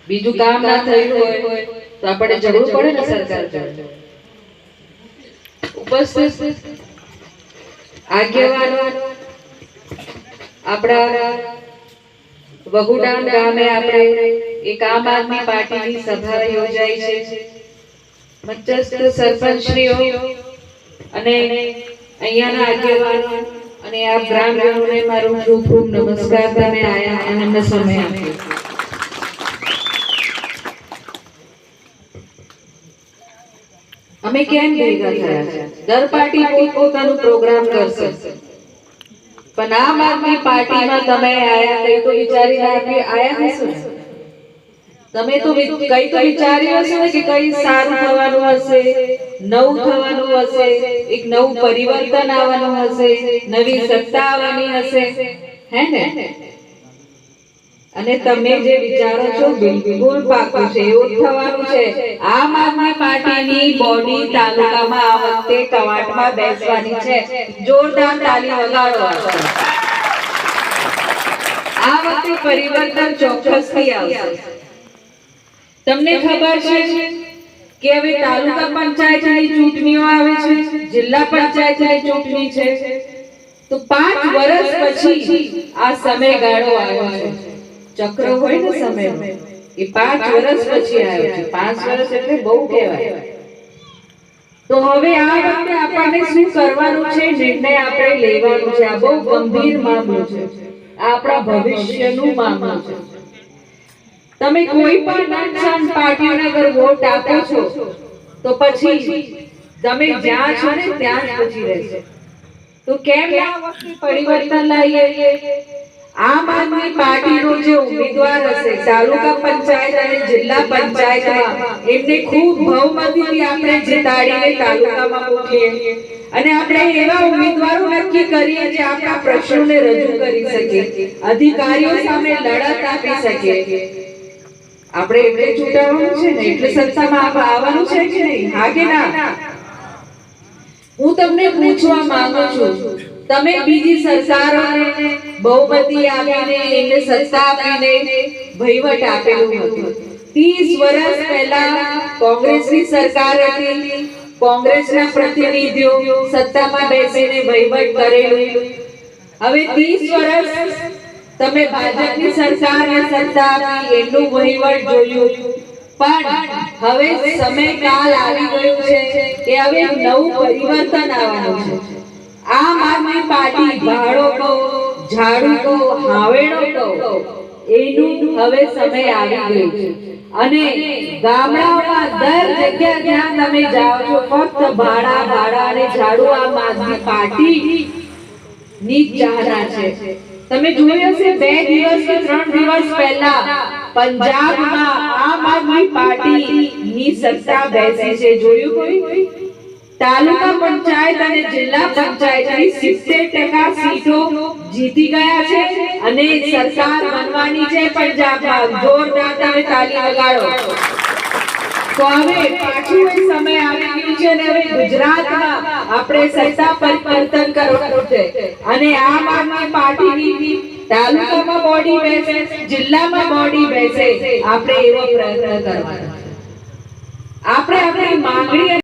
બીજું કામ ના થયું હોય તો આપણે જરૂર પડે ને સરકાર ઉપસ્થિત આગેવાનો આપણા વઘુડામ ગામે આપણે એક આમ આદમી પાર્ટીની સભા યોજાઈ છે. મચસ્ત સરપંચશ્રીઓ અને અહીંયાના આગેવાનો અને આ ગ્રામજનોને મારો ખૂબ ખૂબ નમસ્કાર. તમે આયા અને અમને સમય આપ્યો. અમે કેમ ભેગા થયા છે? દર પાર્ટી પોતાનું પ્રોગ્રામ કરશે, પણ આમ આદમી પાર્ટીમાં તમે આયા કઈ તો વિચારીને આયા હશો ને? તમે તો કઈ તો વિચાર્યું હશે ને કે કઈ સારું થવાનું હશે, નવું થવાનું હશે, એક નવું પરિવર્તન આવવાનું હશે, નવી સત્તા આવવાની હશે, હે ને? અને તમે જે વિચારો છો બિલકુલ પાકું છે, એવું થવાનું છે. આમ આદમી પાર્ટીની બોડી તાલુકામાં આ વખતે કવાટમાં બેસવાની છે. જોરદાર તાલી વગાડો. આ વખતે પરિવર્તન ચોક્કસથી આવશે. તમને ખબર છે કે હવે તાલુકા પંચાયતની ચૂંટણીઓ આવે છે, જિલ્લા પંચાયતની ચૂંટણી છે, તો 5 વર્ષ પછી આ સમયગાળો આવ્યો છે. ચક્ર હોય ને સમયનો, એ 5 વર્ષ પછી આવ્યો છે. 5 વર્ષ એટલે બહુ કહેવાય. તો હવે આ વખતે આપણને શું કરવાનું છે, નિર્ણય આપણે લેવાનો છે. આ બહુ ગંભીર મામલો છે, આપણા ભવિષ્યનું મામલો છે. તમે કોઈ પણ નનસન પાર્ટીઓને અગર વોટ આપો છો તો પછી તમે જ્યાં છો ને ત્યાં જ પછી રહેશો. તો કેમ આ વખતે પરિવર્તન લાવીએ? આમ આદમી પાર્ટીનો જે ઉમેદવાર હશે તાલુકા પંચાયત અને જિલ્લા પંચાયતમાં, એમને ખૂબ બહુમતીથી આપણે જીતાડીને તાલુકામાં મોકલીએ અને આપણે એવા ઉમેદવારો નક્કી કરીએ જે આપણા પ્રશ્નોને રજૂ કરી શકે, અધિકારીઓ સામે લડત આપી શકે. આપણે એટલે ચૂંટાવાનું છે ને, એટલે સત્તામાં આવવાનું છે કે નહીં? હા કે ના? હું તમને પૂછવા માંગુ છું, તમે બીજી સરકારોને બહુમતી આપીને, એમને સત્તા આપીને વહીવટ આપેલું હતું. 30 વર્ષ પહેલા કોંગ્રેસની સરકાર હતી, કોંગ્રેસના પ્રતિનિધિઓ સત્તામાં બેસીને વહીવટ કરેલું. હવે 30 વર્ષ તમે ભાજપની સરકારને સત્તા આપી, એનું વહીવટ જોયું, પણ હવે સમયકાલ આવી ગયો છે કે હવે નવું પરિવર્તન આવવાનું છે. આમ આદમી પાર્ટી ભાડો કહો, ઝાડુ કહો, હાવેડો કહો, એનું હવે સમય આવી ગયો છે. અને ગામડાઓમાં દર જગ્યા જ્યાં તમે જાઓ છો ફક્ત ભાડા અને ઝાડુ આમ આદમી પાર્ટી ની ચાહના છે. તમે જોયું હશે 2 દિવસ કે 3 દિવસ પહેલા પંજાબમાં આમ આદમી પાર્ટી ની સત્તા બેસી છે. જોયું કોઈ? તાલુકા પંચાયત અને જિલ્લા પંચાયતની 70% સીટો જીતી ગયા છે અને સરકાર બનવાની છે પંજાબમાં. જોરદાર તમે તાલી વગાડો. તો હવે પાછું એ સમય આવી ગયું છે અને હવે ગુજરાતમાં આપણે સત્તા પરિવર્તન કરવાનું છે અને આમ આદમી પાર્ટીની તાલુકામાં બોડી બેસે, જિલ્લામાં બોડી બેસે, આપણે એવો પ્રયત્ન કરવાનો છે. આપણે આપણી માંગણી